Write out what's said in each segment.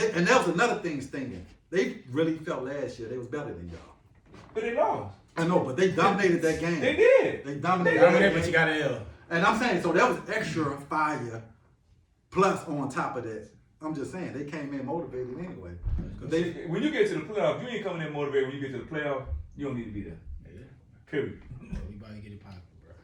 And that was another thing stinging. They really felt last year they was better than y'all. But they lost. I know, but they dominated that game. They did. They dominated that game. But you got an L. And I'm saying, so that was extra fire plus on top of that. I'm just saying, they came in motivated anyway. When you get to the playoff, you ain't coming in motivated. When you get to the playoff, you don't need to be there. Yeah. Period. We about to get it popping, bro.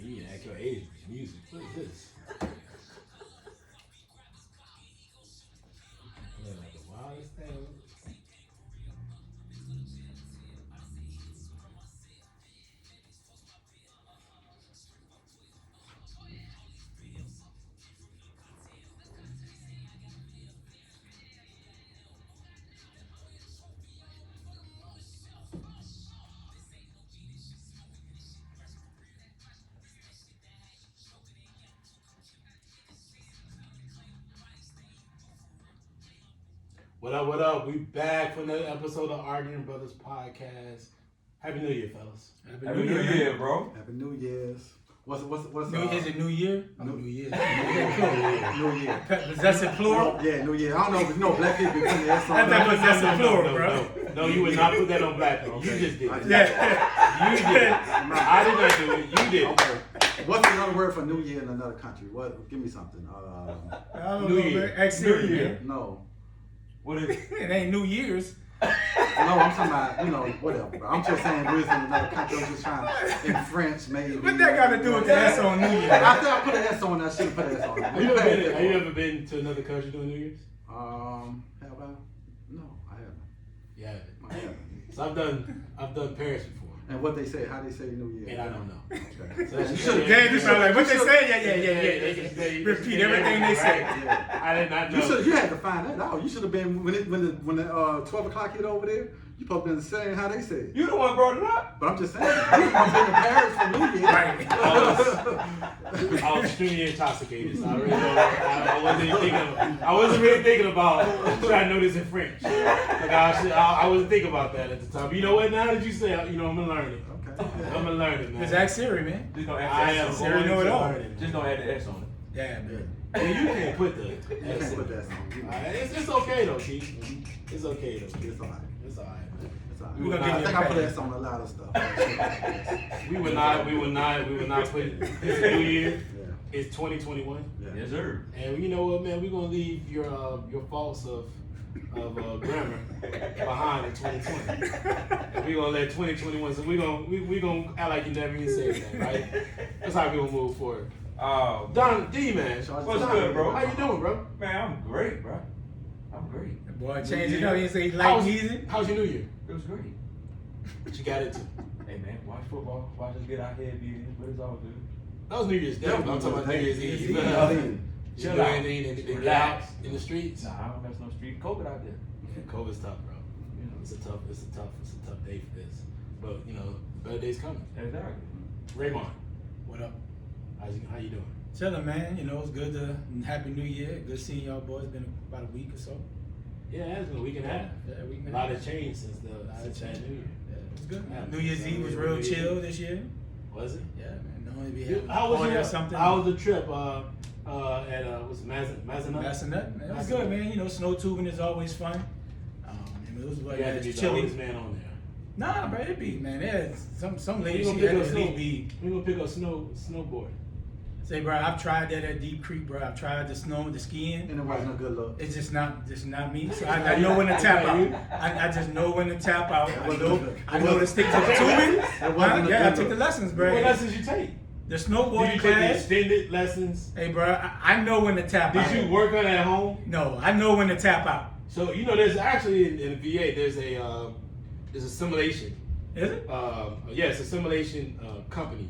You didn't act your age with music. What is this? Yeah, like the wildest thing. What up, what up? We back for another episode of Arguing Brothers Podcast. Happy New Year, fellas. Happy New Year, bro. Happy New Year's. What's Is it New Year? New Year. New Year. Possessive plural? Yeah, New Year. I don't know if you know black people put their S on. I thought possessive plural, bro. No, you would not put that on black people. You just did it. Yeah. You did it. I did not do it. You did. Okay. What's another word for New Year in another country? What? Give me something. I don't New know, Year. man. Ask Siri, New Year. man. No. What is it? It ain't New Year's. No, I'm talking about, whatever, bro. I'm just saying words in another country. I'm just trying in French, maybe. What that got to do with the S on New Year? I thought I put an S on. I should have put an S on. Have you ever been to another country doing New Year's? Have I? No, I haven't. Yeah. I haven't. So I've done Paris before. And what they say, how they say New Year? And I don't know. Okay. So You should Yeah, just like, what they say? Yeah. Repeat everything they say. Yeah. I did not know. You had to find that out. You should have been when the 12 o'clock hit over there. You supposed to been saying how they say it. You the one brought it up. But I'm just saying, I've been to Paris for New Year. Right. I was extremely intoxicated, so I really don't. I wasn't really thinking about trying to know this in French. Like I wasn't thinking about that at the time. But you know what? Now that you say, I'm gonna learn it. Okay. I'm gonna learn it, man. Just ask Siri, man. Just don't add I the am S on Siri it. know it all. Just don't add the S on it. Yeah, man. Well, you can't put the. You can't put that on. It's okay though, Keith. It's okay though. It's alright. It's alright, man. It's alright. We gonna give I you think a I put pass. S on a lot of stuff. We would not put this New Year. Yeah. It's 2021. Yeah. Yes, sir. And you know what, man? We're gonna leave your faults of grammar behind in 2020. And we're gonna let 2021. So we gonna act like you never even said that, right? That's how we gonna move forward. Don D, man, What's good, bro? How you doing, bro? Man, I'm great, bro. I'm great. Boy, change it up. You say like music. How's your New Year? It was great. What you got into? Hey, man, watch football. Watch us get our head beat in, but it's all good. That was New Year's Day. I'm talking about New Year's Eve. Eve. Chill out. Anything Relax. in the streets? Nah, I don't mess no street. COVID out there. Yeah, COVID's tough, bro. You know, it's a tough day for this. But better days coming. Exactly. Raymond, What up? how you doing? Chilling, man. It's good to Happy New Year. Good seeing y'all boys. Been about a week or so. Yeah, it's been a week and a half. Yeah, a week and A a lot half. has changed since the New Year. Yeah, it was good. Yeah. New Year's Eve was real chill this year. Was it? Yeah, man. Normally we have How was or something. How was the trip? At was it Mazenut? Mazenut, man. It was good, man. Snow tubing is always fun. It was like You had to be the chilly. oldest man on there. Nah, bro, it be, man. There's some We ladies gonna she pick had up to at least be. We gonna pick up snowboard. Say, bro, I've tried that at Deep Creek, bro. I've tried the snow, the skiing. And it wasn't a good look. It's just not me. So I know when to tap out. I just know when to tap out. I know to stick to the tubing. Yeah, I took the lessons, bro. What lessons you take? The Did snowboarding you take the class. extended lessons? Hey, bro, I know when to tap out. Did you work on it at home? No, I know when to tap out. So there's actually in the VA there's a It's a simulation. Is it? Yeah, it's a simulation company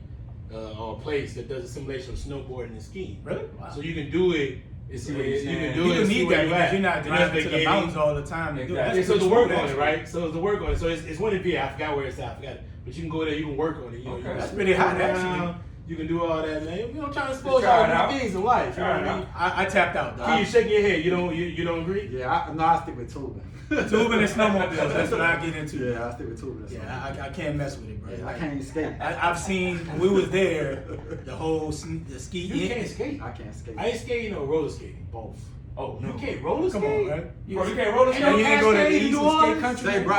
or place that does a simulation of snowboarding and skiing. Really? Wow. So you can do it. You can do it. You need that because you're not driving to the mountains all the time. To do Exactly. that. So the work on it, right? So the work on it. So it's one in VA. I forgot where it's at. I forgot it. But you can go there. You can work on it. You know, Okay. you That's can pretty hot, go around, actually. You can do all that, man. You know, I'm trying to expose Try it y'all out. new things in life. You know Try what it I mean? I tapped out. Key, you shaking your head. You don't agree? Yeah, I stick with tubing. Tubing and snowmobiles. That's what I get into. Yeah, I stick with tubing. Yeah, I can't mess with it, bro. I can't skate. I've seen when we was there, the ski. You can't skate. I can't skate. I ain't skating or roller skating. Both. Oh no. You can't roller skate. Come on, man. Bro, you can't roller And skate. you ain't go to the Cascade, Eastern New State Orleans? Country. Say, man? bro,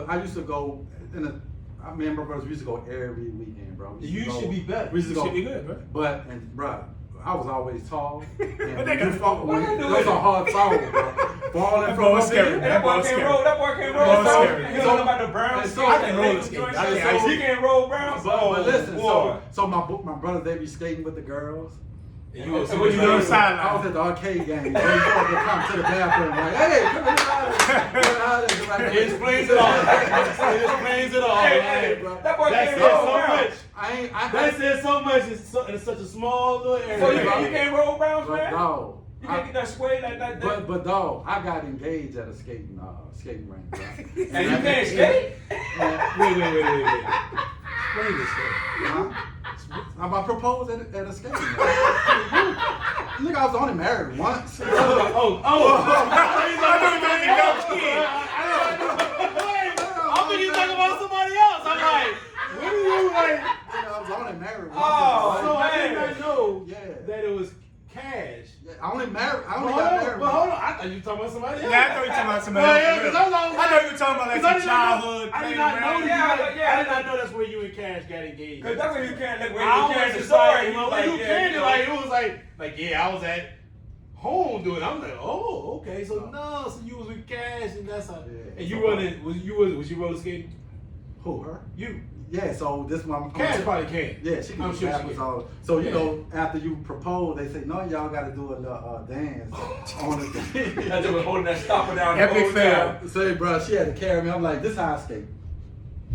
I used to go in a. I mean, my brothers, we used to go every weekend, bro. We used You to go- should be better. We used to You go. should be good, bro. But bro, I was always tall. And What they gonna fall? what they doing? Those are hard falls, bro. Falling That from boy was up scary, there. man. That boy That boy's can't scary. roll. That boy can't That roll. boy's So, scary. you don't know about the Browns. So- I can roller skate. joints, I can so ice he skate. can't roll Browns. But listen, boy. so my brothers, they be skating with the girls. And you So gonna what see you the doing girls- sideline? I was at the arcade game. They told me to come to the bathroom. Like, hey, come out of there. Like, It explains it all. It explains it all. Hey, man. hey, bro. that boy That can't says roll so Browns. much. That says so much in such a small little area. So you can't roll Browns, But man? dog, You can't get that sway like that. but dog, I got engaged at a skating range, bro. And you can't skate? Wait. Explain this thing. Huh? I proposed at a skating range. Look, I was only married once. Oh. I'm thinking you talking about somebody else. I'm like, what are you like? I was only married once. Oh, So I did man. not know Yeah. that it was cash. Yeah, I only got But married. hold on. I thought you were talking about somebody else. Yeah, I thought you were talking about somebody Yeah, else. for because real. I was I thought you were talking about like Because I some did not know- childhood I did playing not know around. Yeah. I did not know that's where you and Cash got engaged. Because that's when you can't, like, when I you was can't just story. like, You when like, you yeah, can't, you know. like, it was like, yeah, I was at home doing it. I'm like, oh, okay, so no, so you was with Cash and that's how. Yeah. And you running, was you roller skating? Who, her? You. Yeah, so this one. Cash probably can. Yeah, she can I'm do sure she backwards can. all. So you Yeah. know, after you propose, they say, no, y'all got to do a little dance on the thing. That's just holding that stopper down. Epic the whole fail. time. Say, bro, she had to carry me. I'm like, this how I skate.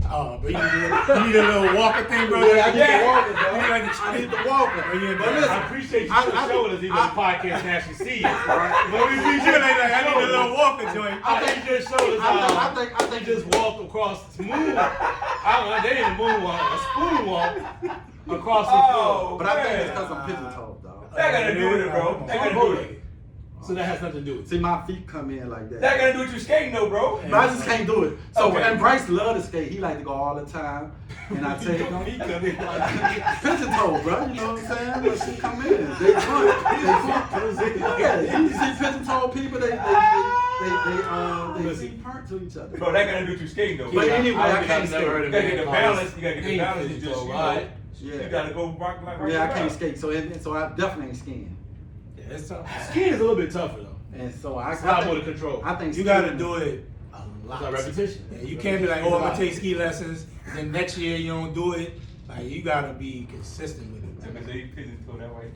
Oh, but you need a little walker thing, bro. Yeah, I need to walk it, bro. You like I need to walk it. But yeah, But I listen, appreciate you I- showing us even the podcast can actually see it. But we You like, I need a little walker joint. I think you just showed us how. I think just walked across the moon. They didn't moonwalk, a spoonwalk across the floor. But I think it's because I'm pigeon-toed, dog. That got to do with it, bro. That got to do with it. So that has nothing to do with it. See, my feet come in like that. That got to do with you skating, though, bro. But I just can't do it. So, Okay. and Bryce love to skate. He like to go all the time. And I tell him, pigeon toe, bro. You know what I'm saying? When she come in, they punt. Yeah, you see pigeon toe people, they see punt to each other. Bro, that got to do with you skating, though. But anyway, I I've can't never heard skate. You of gotta get the man balance. You gotta get the ain't balance. You pigeon just, toe, you right? Yeah. You gotta go rock like right. Yeah, I there. can't skate. So I definitely ain't skiing. Yeah, it's tough. Skiing is a little bit tougher though. And so I It's a lot more think, to control. I think You got to skiing- do it a It's lot. like repetition. Yeah, you can't be like, oh, I'm gonna take ski lessons, then next year you don't do it. Like you gotta be consistent with it. Because they pigeon toe that way.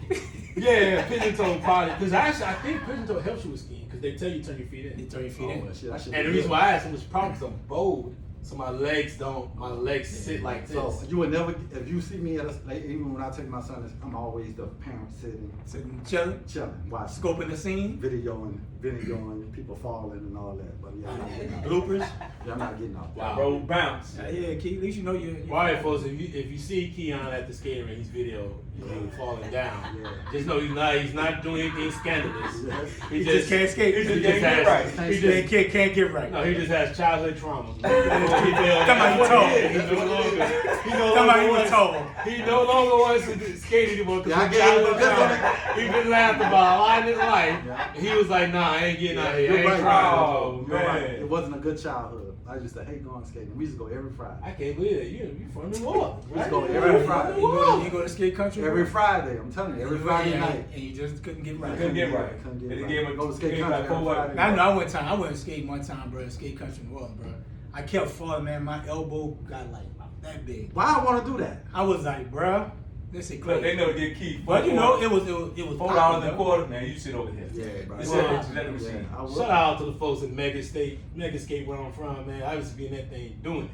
Yeah, pigeon toe probably. Because actually, I think pigeon toe helps you with skiing because they tell you turn your feet You in. turn your feet Oh, in. well, shit, I should And the do reason that. why I asked him was probably because I'm bold, so my legs sit like this. So you would never, if you see me at a, like, even when I take my son, I'm always the parent sitting, Sitting chilling, chilling, watching, scoping the scene, videoing people falling and all that. But yeah, I'm not getting out. bloopers. Yeah, I'm not getting out. Wow. Bro, bounce. Yeah, Keith, at least you know you. All right, folks. If you see Keon at the skating rink, he's video, falling down. Yeah. Just know he's not doing anything scandalous. Yeah. He just can't skate. He He just just can't get right. Can't He skate. just can't get right. no, he just has childhood trauma. Come on, you tall. He no longer wants to skate anymore Yeah, I because get it, childhood but this trauma. He's been laughed about a lot in his life. Yeah. He was like, nah, I ain't getting out here. You're I ain't right. trying. Oh, You're right. man. It wasn't a good childhood. I used to hate going skating. We used to go every Friday. I can't believe it. You from New Orleans, Let's right? go You every from Friday. New You Orleans. go to skate country Every Friday, I'm telling you, every Friday night. and you just couldn't get right. Couldn't get right. Couldn't get And they right. gave him- Go to skate gave him country like every 4 Friday I night. know I went skating one time, bro. Skate country in New Orleans, bro. I kept falling, man. My elbow got like that big. Why I want to do that? I was like, bro, This is Look, they crazy. never get key. But you know, it was $4 a quarter, man. You sit over here. Yeah, bro. This Yeah. is let them see. Yeah, I will. Shout out to the folks at Megascape where I'm from, man. I used to be in that thing doing it.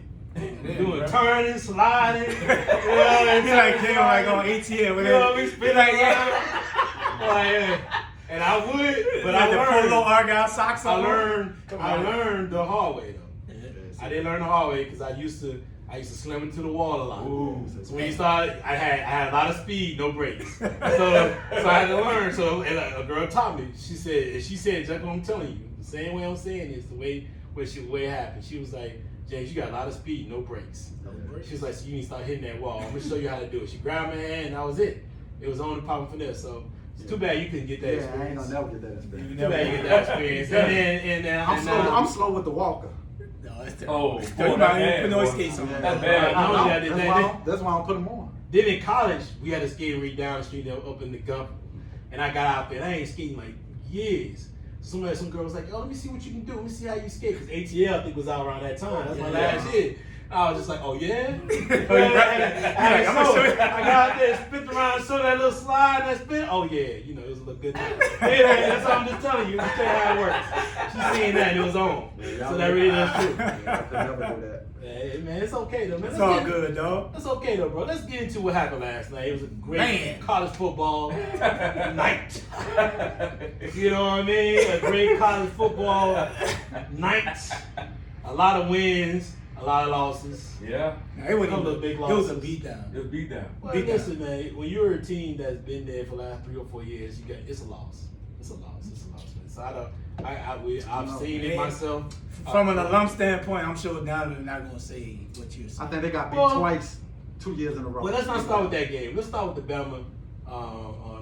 Doing turning, sliding. You know what I mean? He like they like on ATL with You know what I mean? it. Spin like yeah. And I would, but I the learned. polo Argyle socks on. I learned the hard way though. I didn't learn the hard way because I used to slam into the wall a lot. Ooh. So when you started, I had a lot of speed, no brakes. So I had to learn. So and a girl taught me. She said, just what I'm telling you, the same way I'm saying this, the way it happened. She was like, James, you got a lot of speed, no brakes. She was like, so you need to start hitting that wall. I'm gonna show you how to do it. She grabbed my hand, and that was it. It was on the popping for this. So it's too bad you couldn't get that Yeah, experience. I ain't gonna never get that experience. Too bad you get that experience. And then I'm slow with the walker. No, that's Oh, you boy, might that's put no bad, skates on. Yeah. That's bad. That's why I don't put them on. Then in college, we had a skating rink down the street up in the Gump, and I got out there. And I ain't skating like years. Some girl was like, "Oh, let me see what you can do. Let me see how you skate." Because ATL I think was out around that time. That's my last year. I was just like, "Oh yeah." I'm gonna show you. I got out there, spit around, show that little slide, that spin. Oh yeah, you know it was a little good. Anyway, that's all I'm just telling you. Just tell you how it works. She seen that and it was on. So that really is true. I could never do that. Hey man, it's okay though, man. It's all good, dog. That's okay though, bro. Let's get into what happened last night. It was a great Man. college football night. You know what I mean? A great college football night. A lot of wins, a lot of losses. Yeah. It was Couple of big It was a losses. beatdown. Just beat down. Well, Beat listen, man. When you're a team that's been there for the last 3 or 4 years, it's a loss. It's a loss. It's a loss, man. So I've seen it myself. From an alum standpoint, I'm sure now they're not gonna say what you're saying. I think they got beat Well- twice, 2 years in a row. Well, let's not start with that game. Let's start with the Bama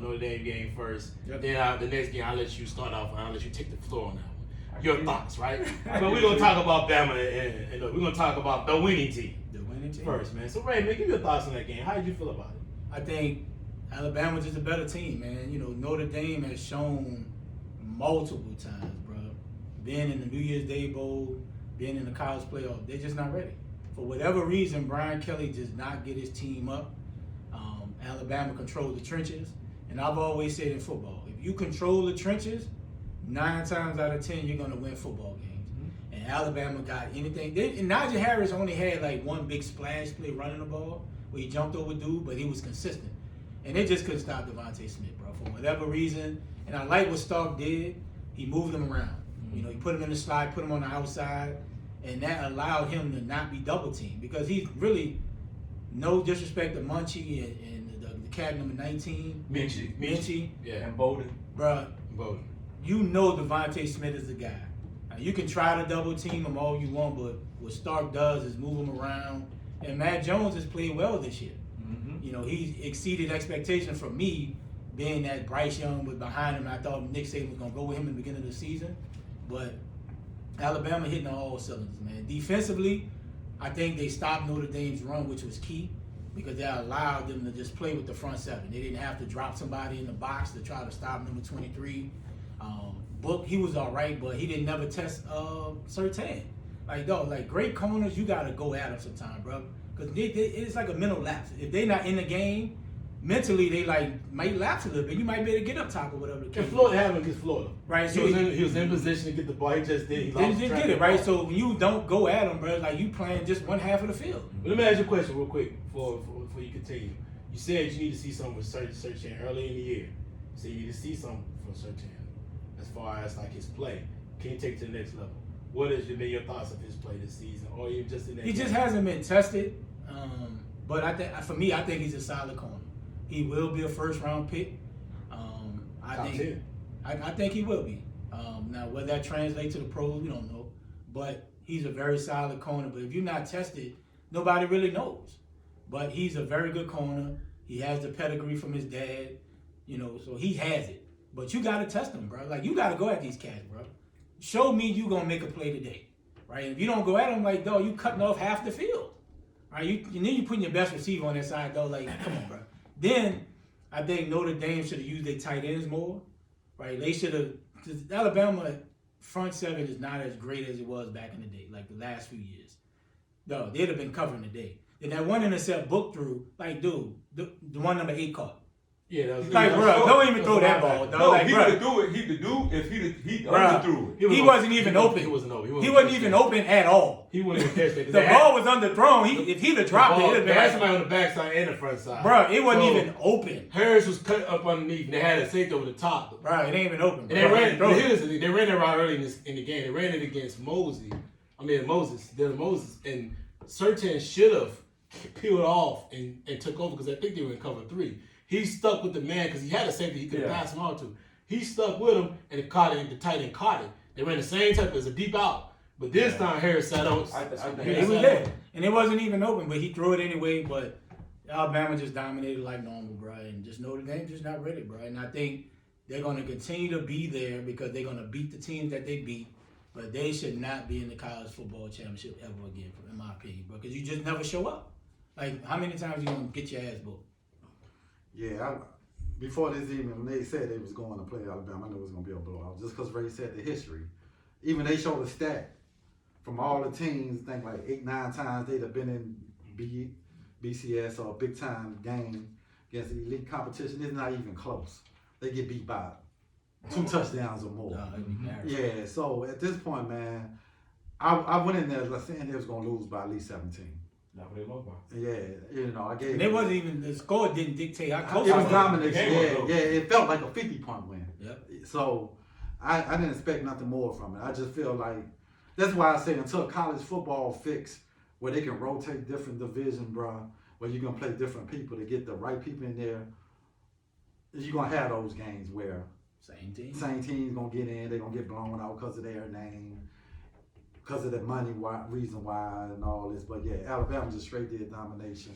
Notre Dame game first. Yep. Then the next game, I'll let you start off and I'll let you take the floor on that one. Your thoughts, right? But we're going to talk about Bama and we're going to talk about the winning team The winning team first, man. So, Ray, man, give your thoughts on that game. How did you feel about it? I think Alabama's just a better team, man. You know, Notre Dame has shown multiple times, bro. Being in the New Year's Day Bowl, being in the college playoff, they're just not ready. For whatever reason, Brian Kelly does not get his team up. Alabama controls the trenches. And I've always said in football, if you control the trenches, 9 times out of 10, you're going to win football games. And Alabama got anything. And Najee Harris only had like one big splash play running the ball where he jumped over dude, but he was consistent. And they just couldn't stop Devontae Smith, bro, for whatever reason. And I like what Stark did. He moved him around. You know, he put him in the slide, put him on the outside, and that allowed him to not be double teamed because he's really, no disrespect to Munchie and the cat number 19, Minchie, Yeah. And Bowden. bro. Voting. You know Devontae Smith is the guy. Now, you can try to double team him all you want, but what Stark does is move him around. And Matt Jones has played well this year. Mm-hmm. You know, he exceeded expectations from me, being that Bryce Young was behind him. I thought Nick Saban was going to go with him in the beginning of the season. But Alabama hitting on all cylinders, man. Defensively, I think they stopped Notre Dame's run, which was key, because they allowed them to just play with the front seven. They didn't have to drop somebody in the box to try to stop number 23. Book, he was all right, but he didn't never test Surtain. Like, dog, like great corners, you got to go at them sometime, bro. Because it's like a mental lapse. If they're not in the game, mentally they like might lapse a little bit. You might be able to get up top or whatever. And Florida had him against Florida. Right, so He was in position to get the ball. He just did. He They lost just track get it, of the right? ball. So when you don't go at them, bro, like you playing just one half of the field. But let me ask you a question real quick before you continue. You said you need to see something with Surtain early in the year. You said you need to see something from Surtain as far as like his play. Can you take it to the next level? What has been your thoughts of his play this season, or even just in that? He just hasn't been tested. But I think for me, I think he's a solid corner. He will be a first round pick. Top 10. I think he will be. Now whether that translates to the pros, we don't know. But he's a very solid corner. But if you're not tested, nobody really knows. But he's a very good corner. He has the pedigree from his dad, you know, so he has it. But you got to test him, bro. Like, you got to go at these cats, bro. Show me you going to make a play today, right? If you don't go at them, like, dog, you cutting off half the field, right? And then you putting your best receiver on that side, though, like, come on, bro. Then I think Notre Dame should have used their tight ends more, right? They should have, because Alabama front seven is not as great as it was back in the day, like the last few years. No, they'd have been covering today. And that one intercept book through, like, dude, the one number 8 caught. Yeah, that was Like, bro, don't even throw that ball. No, like, he bro, could do it. He could do if he Bruh. underthrew it. He wasn't even open. He wasn't open. He wasn't even open at all. He wouldn't even catch that. The ball was underthrown. If he'd have dropped it, they had somebody on the backside and the front side. Bro, it wasn't even open. Harris was cut up underneath, and they had a safety over the top. Bro, it ain't even open. And they ran. Here's the thing: they ran it right early in the game. They ran it against Moses, Dylan Moses, and Surtain should have peeled off and took over because I think they were in cover 3. He stuck with the man because he had a safety he could have passed him out to. He stuck with him and it caught it. The tight end caught it. They ran the same type as a deep out, but this time Harris sat out. He was there, and it wasn't even open, but he threw it anyway. But Alabama just dominated like normal, bro, and just Notre Dame just not ready, bro. And I think they're going to continue to be there because they're going to beat the teams that they beat. But they should not be in the college football championship ever again, in my opinion, bro. Because you just never show up. Like, how many times you gonna get your ass booked? Yeah, before this even, when they said they was going to play Alabama, I knew it was going to be a blowout. Just because Ray said the history. Even they showed a stat from all the teams, I think like 8, 9 times they'd have been in BCS or a big-time game against the elite competition. It's not even close. They get beat by 2 touchdowns or more. Yeah, so at this point, man, I went in there saying they was going to lose by at least 17. Not what they lost by. Yeah, I gave. And it wasn't even, the score didn't dictate how close it was it domination. Yeah, it felt like a 50-point win. Yep. So I didn't expect nothing more from it. I just feel like that's why I say until college football fix where they can rotate different division, bro, where you're gonna play different people to get the right people in there. You're gonna have those games where same team's gonna get in, they're gonna get blown out because of their name. Because of the money reason why and all this. But yeah, Alabama just straight did domination.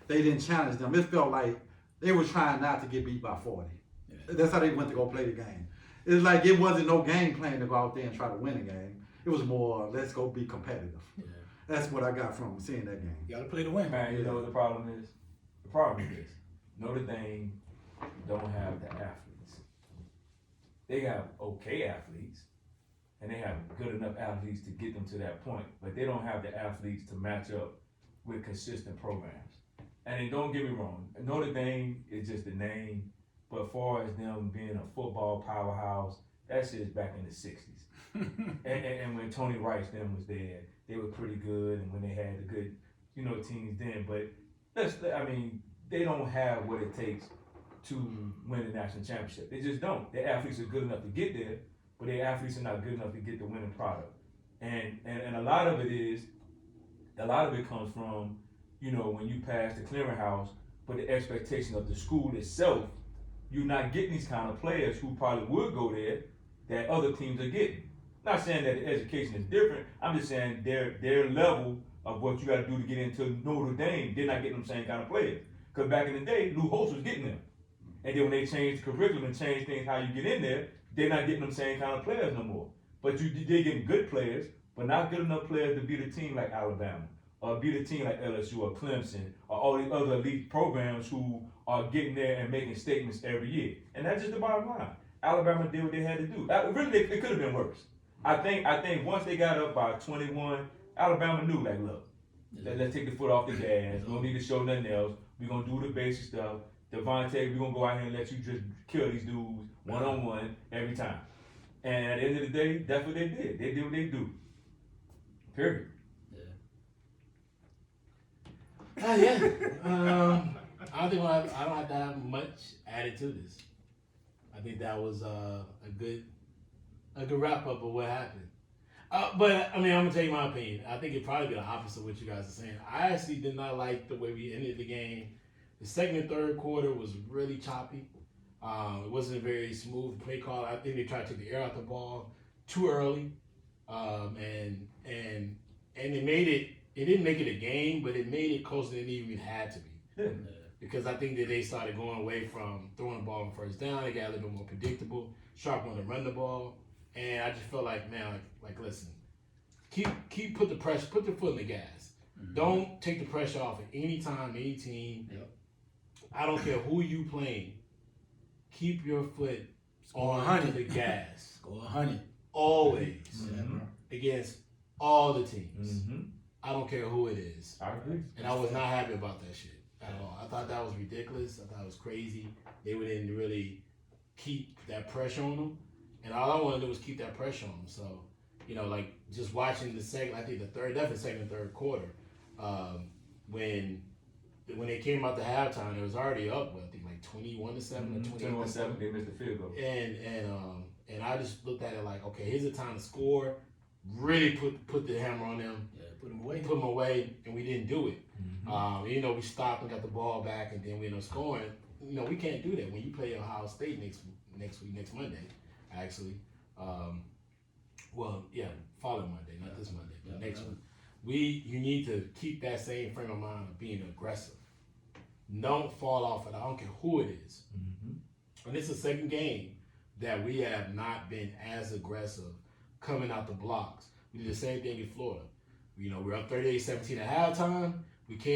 They didn't challenge them. It felt like they were trying not to get beat by 40. Yeah. That's how they went to go play the game. It's like it wasn't no game plan to go out there and try to win a game. It was more, let's go be competitive. Yeah. That's what I got from seeing that game. You got to play to win. Man, you know what the problem is? The problem is Notre Dame don't have the athletes. They have okay athletes. And they have good enough athletes to get them to that point, but they don't have the athletes to match up with consistent programs. And then don't get me wrong, Notre Dame is just a name, but as far as them being a football powerhouse, that shit's back in the 60s. and when Tony Rice them was there, they were pretty good, and when they had the good, teams then. But they don't have what it takes to win a national championship. They just don't. Their athletes are good enough to get there, but their athletes are not good enough to get the winning product. And a lot of it comes from, when you pass the clearinghouse, but the expectation of the school itself, you're not getting these kind of players who probably would go there that other teams are getting. Not saying that the education is different. I'm just saying their level of what you got to do to get into Notre Dame, they're not getting them same kind of players. Because back in the day, Lou Holtz was getting them. And then when they changed the curriculum and changed things how you get in there, they're not getting them same kind of players no more. But they're getting good players, but not good enough players to beat a team like Alabama, or beat a team like LSU or Clemson, or all these other elite programs who are getting there and making statements every year. And that's just the bottom line. Alabama did what they had to do. Really, it could have been worse. I think once they got up by 21, Alabama knew, like, look, let's take the foot off the gas. We don't need to show nothing else. We're going to do the basic stuff. Devontae, we're going to go out here and let you just kill these dudes one-on-one every time. And at the end of the day, that's what they did. They did what they do. Period. Yeah. I don't have to have much added to this. I think that was a good wrap up of what happened. But I'm gonna tell you my opinion. I think it'd probably be the opposite of what you guys are saying. I actually did not like the way we ended the game. The second and third quarter was really choppy. It wasn't a very smooth play call. I think they tried to take the air out the ball too early, and it made it. It didn't make it a game, but it made it closer than it even had to be. Because I think that they started going away from throwing the ball on first down. They got a little bit more predictable. Sharp wanted to run the ball, and I just felt like, man, like listen, keep put the pressure, put your foot in the gas. Mm-hmm. Don't take the pressure off at any time, any team. Yep. I don't care who you playing. Keep your foot on the gas. Score 100. Always. Mm-hmm. Against all the teams. Mm-hmm. I don't care who it is. I agree. And I was not happy about that shit at all. I thought that was ridiculous. I thought it was crazy. They didn't really keep that pressure on them. And all I wanted to do was keep that pressure on them. So, you know, like just watching the second, I think definitely second and third quarter, when they came out to halftime, it was already up, I think like 21-7 or 21-7, they missed the field goal. And I just looked at it like, okay, here's the time to score. Really put the hammer on them. Yeah, put them away, and we didn't do it. Mm-hmm. You know, we stopped and got the ball back, and then we ended up scoring. You know, we can't do that when you play Ohio State next Monday, actually. Following Monday, not this Monday, but next one. You need to keep that same frame of mind of being aggressive. Don't fall off it. I don't care who it is. Mm-hmm. And it's the second game that we have not been as aggressive coming out the blocks. We did the same thing in Florida. You know, we're up 38-17 at halftime. We came